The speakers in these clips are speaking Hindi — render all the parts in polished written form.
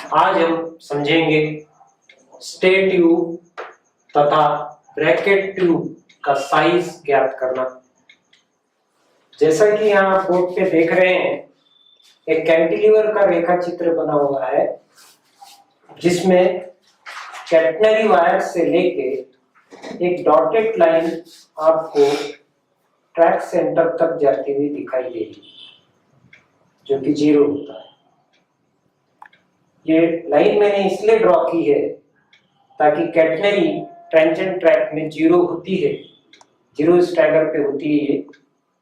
आज हम समझेंगे स्टे ट्यूब तथा ब्रैकेट ट्यूब का साइज ज्ञात करना। जैसा कि यहाँ आप बोर्ड पे देख रहे हैं, एक कैंटिलीवर का रेखा चित्र बना हुआ है जिसमें कैटनरी वायर से लेके एक डॉटेड लाइन आपको ट्रैक सेंटर तक जाती हुई दिखाई देगी, जो कि 0 होता है। ये लाइन मैंने इसलिए ड्रॉ की है ताकि कैटनरी टेंजेंट ट्रैक में 0 होती है, 0 स्टैगर पे होती है, ये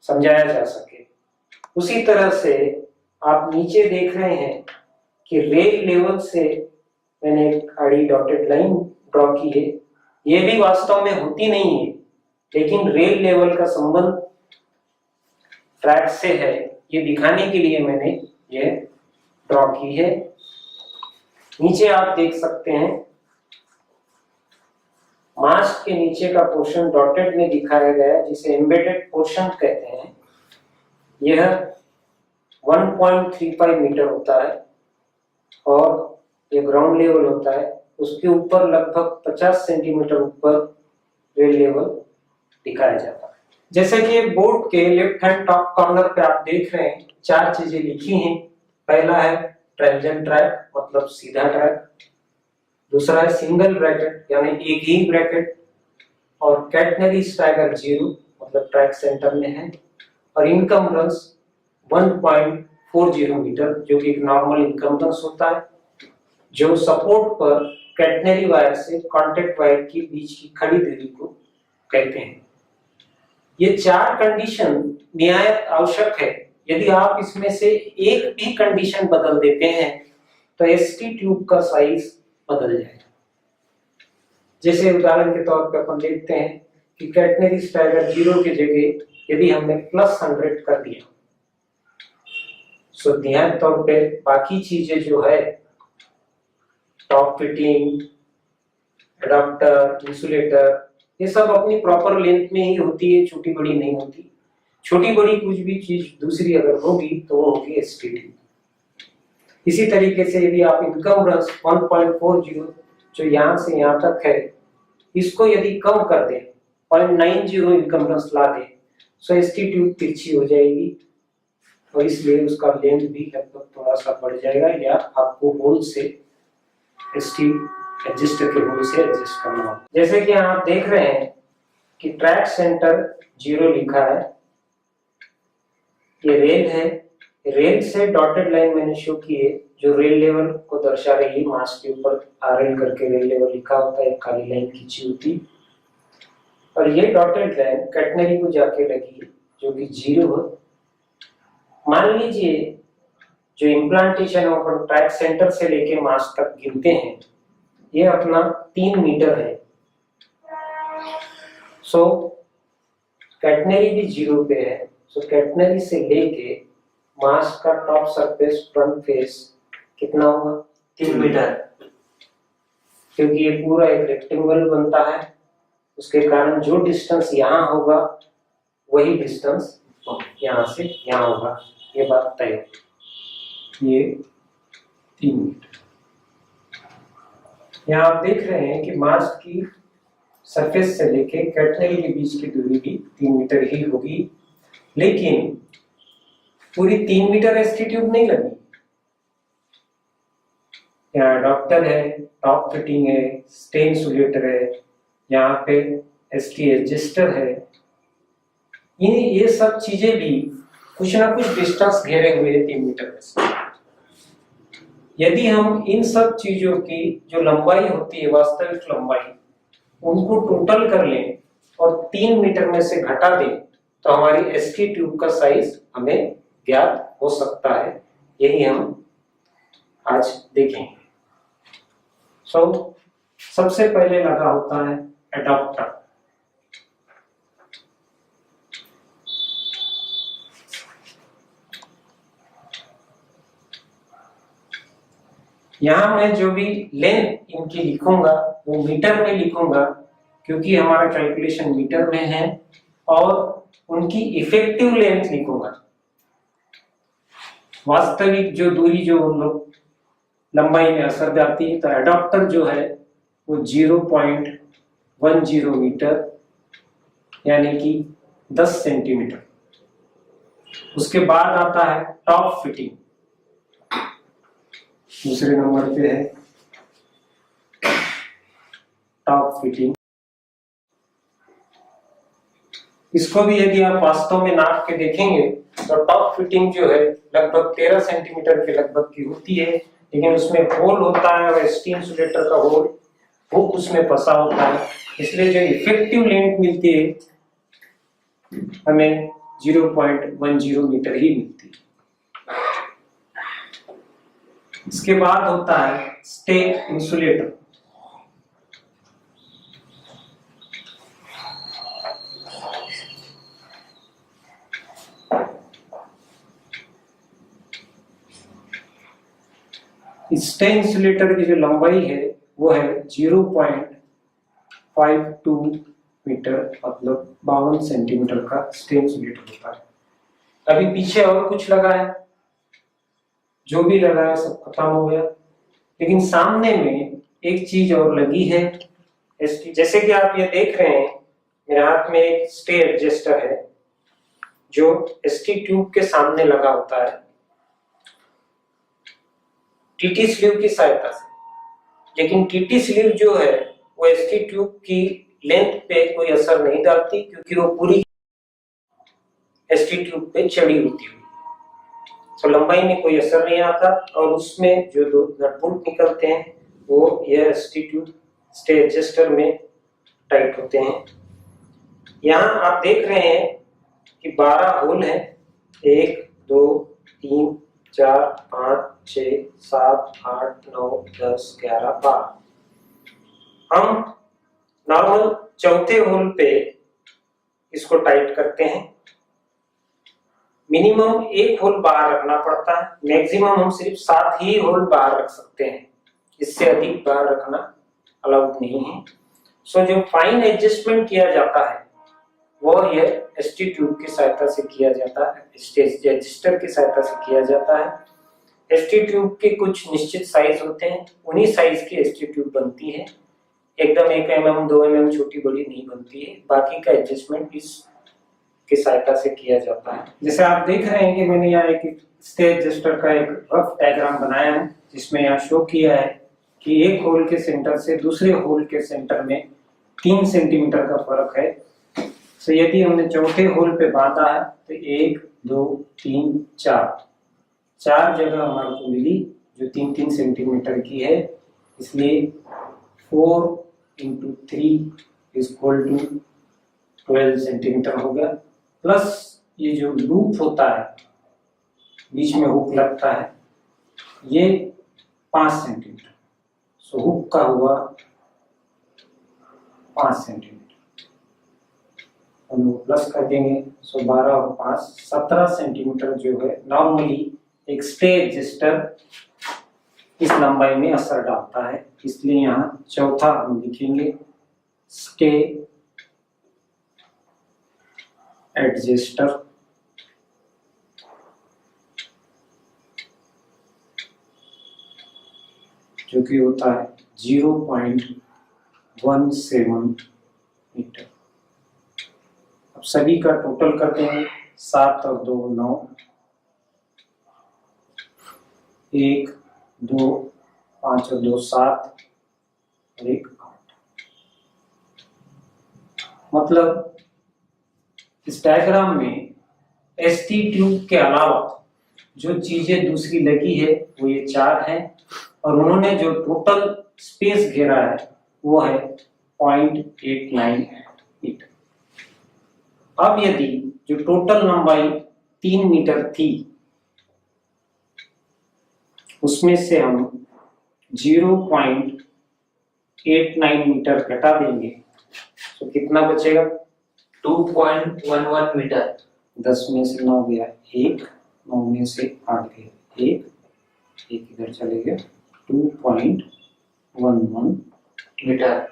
समझाया जा सके। उसी तरह से आप नीचे देख रहे हैं कि रेल लेवल से मैंने एक आड़ी डॉटेड लाइन ड्रॉ की है। ये भी वास्तव में होती नहीं है, लेकिन रेल लेवल का संबंध ट्रैक से है, ये दिखाने के लिए मैंने ये ड्रॉ की है। नीचे आप देख सकते हैं मास्ट के नीचे का पोर्शन डॉटेड में दिखाया गया है, जिसे एम्बेडेड पोर्शन कहते हैं। यह 1.35 मीटर होता है और यह ग्राउंड लेवल होता है। उसके ऊपर लगभग 50 सेंटीमीटर ऊपर रेल लेवल दिखाया जाता है। जैसे कि बोर्ड के लेफ्ट हैंड टॉप कॉर्नर पे आप देख रहे हैं 4 चीजें लिखी हैं। पहला है टेंजेंट ट्रैक, मतलब सीधा ट्रैक। दूसरा है सिंगल ब्रैकेट, यानी एक ही ब्रैकेट। और कैटनरी स्टैगर 0, मतलब ट्रैक सेंटर में है। और इनकम्बरेंस 1.40 मीटर, जो कि एक नॉर्मल इनकम्बरेंस होता है, जो सपोर्ट पर कैटनरी वायर से कॉन्टैक्ट वायर के बीच की खड़ी दूरी को कहते हैं। ये 4 कंडीशन निहायत आवश्यक है। यदि आप इसमें से एक भी कंडीशन बदल देते हैं तो एसटी ट्यूब का साइज बदल जाएगा। जैसे उदाहरण के तौर पर अपन देखते हैं कि कैटनरी स्टैगर 0 की जगह यदि हमने +100 कर दिया, तो निहायत तौर पे बाकी चीजें जो है, टॉप फिटिंग, एडाप्टर, इंसुलेटर, ये सब अपनी प्रॉपर लेंथ में ही होती है, छोटी बड़ी नहीं होती। छोटी बड़ी कुछ भी चीज दूसरी अगर होगी तो वो होगी एसटी ट्यूब। इसी तरीके से यदि आप इनकम्बरेंस 1.40 जो यहाँ से यहाँ तक है, इसको यदि कम कर दें, 0.90 इनकम्बरेंस ला दें, तो एसटी ट्यूब तिरछी हो जाएगी और इसलिए उसका लेंथ भी लगभग थोड़ा सा बढ़ जाएगा, या आपको होल से एसटी एडजस्टर के होल से एडजस्ट करना होगा। जैसे कि आप देख रहे हैं कि ट्रैक सेंटर 0 लिखा है, ये रेल है। रेल से डॉटेड लाइन मैंने शो की है जो रेल लेवल को दर्शा रही है। मास के ऊपर आरएल करके रेल लेवल लिखा होता है, एक काली लाइन खींची होती। और ये डॉटेड लाइन कैटनरी को जाके लगी है, जो कि 0 है। मान लीजिए जो इम्प्लांटेशन अपन ट्रैक सेंटर से लेके मास तक गिनते हैं, ये अपना 3 मीटर है। सो कैटनरी भी 0 पे है। सो कैटनरी से लेके मास का टॉप सरफेस फ्रंट फेस कितना होगा? 3 मीटर, क्योंकि ये पूरा एक रेक्टेंगल बनता है। उसके कारण जो डिस्टेंस यहाँ होगा वही डिस्टेंस यहाँ से यहाँ होगा, ये बात तय है। ये 3 मीटर। यहाँ आप देख रहे हैं कि मास की सरफेस से लेके कैटनरी के बीच की दूरी भी 3 मीटर ही होगी, लेकिन पूरी 3 मीटर एसटी ट्यूब नहीं लगी। यहाँ डॉक्टर है, टॉप फिटिंग है, स्टे इंसुलेटर है, यहाँ पे एसटी एडजस्टर है। ये सब चीजें भी कुछ ना कुछ डिस्टेंस घेरे हुए हैं 3 मीटर में। यदि हम इन सब चीजों की जो लंबाई होती है, वास्तविक लंबाई, उनको टोटल कर लें और 3 मीटर में से घटा दें, तो हमारी एसटी ट्यूब का साइज हमें ज्ञात हो सकता है। यही हम आज देखेंगे। सबसे पहले लगा होता है एडाप्टर। यहां मैं जो भी लेंथ इनकी लिखूंगा वो मीटर में लिखूंगा, क्योंकि हमारा कैलकुलेशन मीटर में है। और उनकी इफेक्टिव लेंथ लिखूंगा, वास्तविक जो दूरी जो उन लोग लंबाई में असर जाती है, तो एडाप्टर जो है वो 0.10 मीटर यानी कि 10 सेंटीमीटर। उसके बाद आता है टॉप फिटिंग, दूसरे नंबर पे है टॉप फिटिंग। इसको भी यदि आप वास्तव में नाप के देखेंगे तो टॉप फिटिंग जो है लगभग 13 सेंटीमीटर के लगभग की होती है, लेकिन उसमें होल होता है और स्टीम इंसुलेटर का होल वो उसमें फंसा होता है, इसलिए जो इफेक्टिव लेंथ मिलती है हमें 0.10 मीटर ही मिलती है। इसके बाद होता है स्टेक इंसुलेटर। स्टे इंसुलेटर की जो लंबाई है वो है 0.52 मीटर, मतलब 52 सेंटीमीटर का स्टे इंसुलेटर होता है। अभी पीछे और कुछ लगा है, जो भी लगा है सब खत्म हो गया, लेकिन सामने में एक चीज और लगी है। जैसे कि आप ये देख रहे हैं मेरे हाथ में एक स्टे एडजस्टर है जो एसटी ट्यूब के सामने लगा होता है टीटी स्लीव की सहायता से, लेकिन टीटी स्लीव जो है वो एसटी ट्यूब की लेंथ पे कोई असर नहीं डालती, क्योंकि वो पूरी एसटी ट्यूब पे चढ़ी होती है, तो लंबाई में कोई असर नहीं आता। और उसमें जो दो नट बोल्ट निकलते हैं वो यह एसटी ट्यूब स्टे एडजस्टर में टाइट होते हैं। यहाँ आप देख रहे हैं कि 12 होल है, 1 2 3 4 5 6 7 8 9 10 11 12। हम नॉर्मल चौथे होल पे इसको टाइट करते हैं। मिनिमम 1 होल बाहर रखना पड़ता है, मैक्सिमम हम सिर्फ 7 ही होल बाहर रख सकते हैं, इससे अधिक बाहर रखना अलाउड नहीं है। सो जो फाइन एडजस्टमेंट किया जाता है वो यह एसटी ट्यूब की सहायता से किया जाता है, स्टेज एडजस्टर की सहायता से किया जाता है। एसटी ट्यूब के कुछ निश्चित साइज होते हैं, उन्हीं साइज की एसटी ट्यूब बनती है, एकदम 1 mm 2 mm छोटी बड़ी नहीं बनती है। बाकी का एडजस्टमेंट इस की सहायता से किया जाता है। जैसे आप देख रहे हैं कि मैंने यहाँ एक स्टेज एडजस्टर का एक रफ डायग्राम बनाया है, जिसमें यहाँ शो किया है कि एक होल के सेंटर से दूसरे होल के सेंटर में 3 सेंटीमीटर का फर्क है। तो यदि हमने चौथे होल पे बांधा है तो 1 2 3 4 जगह हमारे को मिली जो 3-3 सेंटीमीटर की है, इसलिए 4 × 3 = 12 सेंटीमीटर हो गया। प्लस ये जो लूप होता है बीच में हुक लगता है ये 5 सेंटीमीटर, सो हुक का हुआ 5 सेंटीमीटर, हम प्लस कर देंगे, सो 12 और 5 17 सेंटीमीटर जो है नॉर्मली एक स्टे एडजस्टर इस लंबाई में असर डालता है, इसलिए यहाँ चौथा हम लिखेंगे स्टे एडजस्टर। जो कि होता है 0.17 मीटर। अब सभी का टोटल करते हैं, 7 और 2 9, 1 2 5 और 2 7 और 1 8। मतलब इस डायग्राम में एसटी ट्यूब के अलावा जो चीजें दूसरी लगी है वो ये 4 हैं, और उन्होंने जो टोटल स्पेस घेरा है वो है 0.89 मीटर। अब यदि जो टोटल लंबाई 3 मीटर थी उसमें से हम 0.89 मीटर घटा देंगे तो कितना बचेगा? 2.11 मीटर। 10 में से 9 गया 1, 9 में से 8 गया 1, 1 इधर चले गए, 2.11 मीटर।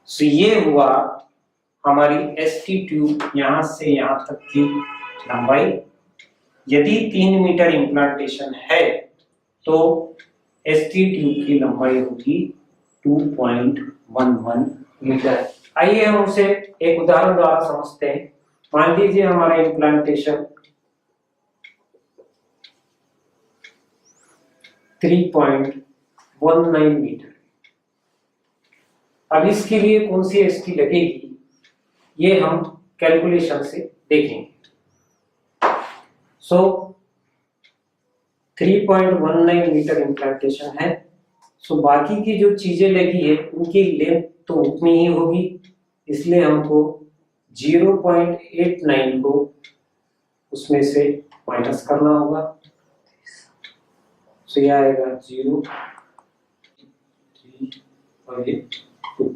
सो ये हुआ हमारी एसटी ट्यूब यहाँ से यहाँ तक की लंबाई। यदि 3 मीटर इम्प्लांटेशन है तो एसटी ट्यूब की लंबाई होगी 2.11 मीटर। आइए हम उसे एक उदाहरण द्वारा समझते हैं। मान लीजिए हमारा इम्प्लांटेशन 3.19 मीटर। अब इसके लिए कौन सी एसटी लगेगी ये हम कैलकुलेशन से देखेंगे। 3.19 मीटर इम्प्लांटेशन है। बाकी की जो चीजें लगी है उनकी लेंथ तो उतनी ही होगी, इसलिए हमको 0.89 को उसमें से माइनस करना होगा। ये आएगा 0, 3 और ये 2।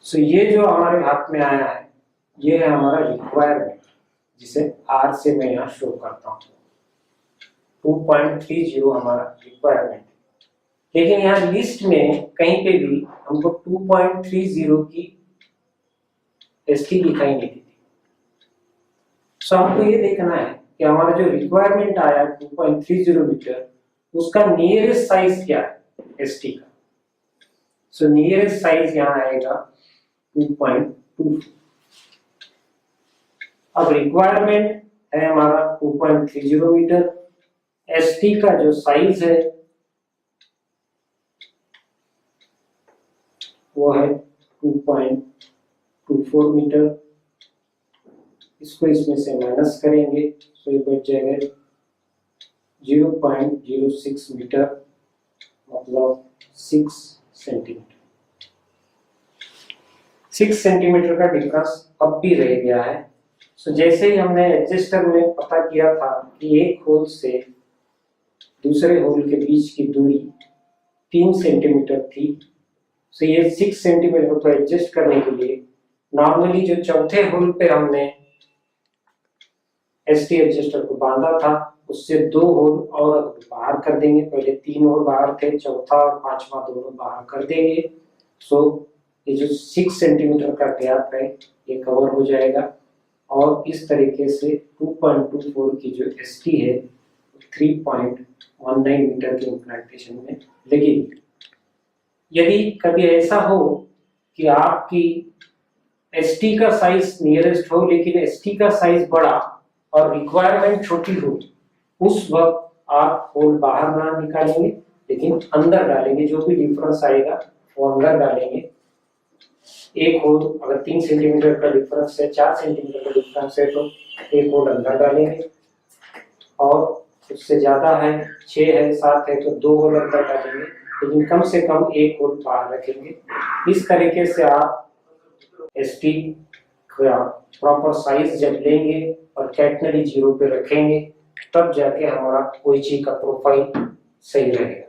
ये जो हमारे हाथ में आया है ये है हमारा रिक्वायरमेंट, जिसे R से मैं यहाँ शो करता हूँ। 2.30 हमारा रिक्वायरमेंट। लेकिन यहाँ लिस्ट में कहीं पे भी हमको 2.30 की एसटी दिखाई नहीं देती। हमको ये देखना है कि हमारा जो रिक्वायरमेंट आया 2.30 मीटर, उसका नियरेस्ट साइज क्या है एसटी का। नियरेस्ट साइज यहाँ आएगा 2.2। अब रिक्वायरमेंट है हमारा 2.30 मीटर, एसटी का जो साइज है वो है 2.24 मीटर। इसको इसमें से माइनस करेंगे तो ये बच जाएगा 0.06 मीटर, मतलब 6 सेंटीमीटर। 6 सेंटीमीटर का डिफरेंस अब भी रह गया है। जैसे ही हमने एडजस्टर में पता किया था कि एक होल से दूसरे होल के बीच की दूरी 3 सेंटीमीटर थी, ये 6 सेंटीमीटर को एडजस्ट करने के लिए नॉर्मली जो चौथे होल पे हमने एसटी एडजस्टर को बांधा था उससे 2 होल और बाहर कर देंगे। पहले 3 होल बाहर थे, चौथा और पांचवा दोनों बाहर कर देंगे। ये जो 6 सेंटीमीटर का गैप है ये कवर हो जाएगा और इस तरीके से 2.24 की जो एसटी है 3.19 मीटर के इम्प्लांटेशन में लगेगी। यदि कभी ऐसा हो कि आपकी एसटी का साइज नियरेस्ट हो लेकिन एसटी का साइज बड़ा और रिक्वायरमेंट छोटी हो, उस वक्त आप होल बाहर ना निकालेंगे लेकिन अंदर डालेंगे। जो भी डिफरेंस आएगा वो अंदर डालेंगे। एक होल अगर 3 सेंटीमीटर का डिफरेंस है, 4 सेंटीमीटर का डिफरेंस है तो एक होल अंदर डालेंगे, और उससे ज्यादा है 6 है 7 है तो 2 होल अंदर डालेंगे, लेकिन कम से कम एक होल बाहर रखेंगे। इस तरीके से आप एसटी का प्रॉपर साइज जब लेंगे और कैटनरी 0 पे रखेंगे तब जाके हमारा कोई चीज का प्रोफाइल सही रहेगा।